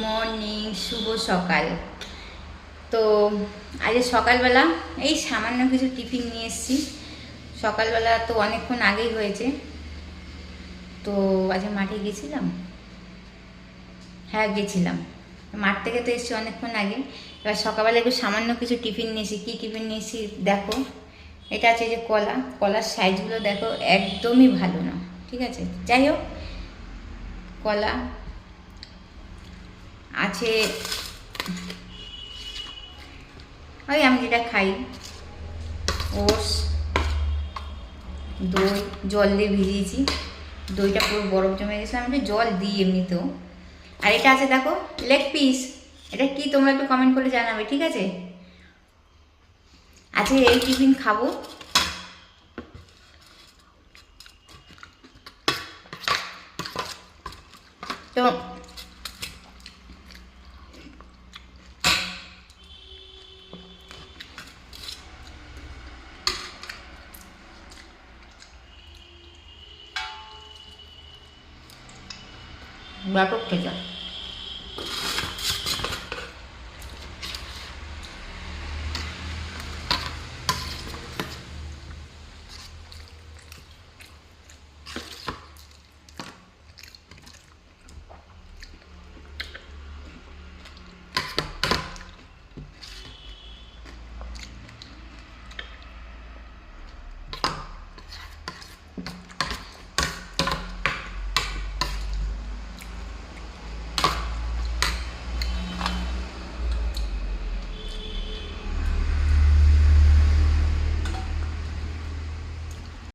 Morning, শুভ সকাল। তো আজ সকালবেলা এই সামান্য কিছু টিফিন নিয়ে এসেছি। সকালবেলা তো অনেকক্ষণ আগেই হয়েছে। তো আজ মাঠে গেছিলাম, হ্যাঁ গেছিলাম। মাঠ থেকে তো এসেছি অনেকক্ষণ আগে। এবার সকালবেলা একটু সামান্য কিছু টিফিন নিয়েছি। কী টিফিন নিয়েছি দেখো। এটা আছে যে কলা, কলার সাইজগুলো দেখো একদমই ভালো না, ঠিক আছে। যাই হোক, কলা আছে, ওই আমি যেটা খাই ওটস, দই জল দিয়ে ভিজিয়েছি। দইটা পুরো বরফ জমে গেছিলো, আমি একটু জল দিই এমনিতেও। আর এটা আছে দেখো লেগ পিস। এটা কি তোমরা একটু কমেন্ট করে জানাবে, ঠিক আছে। আজকে এই টিফিন খাবো। তো ব্যাপক খেজা।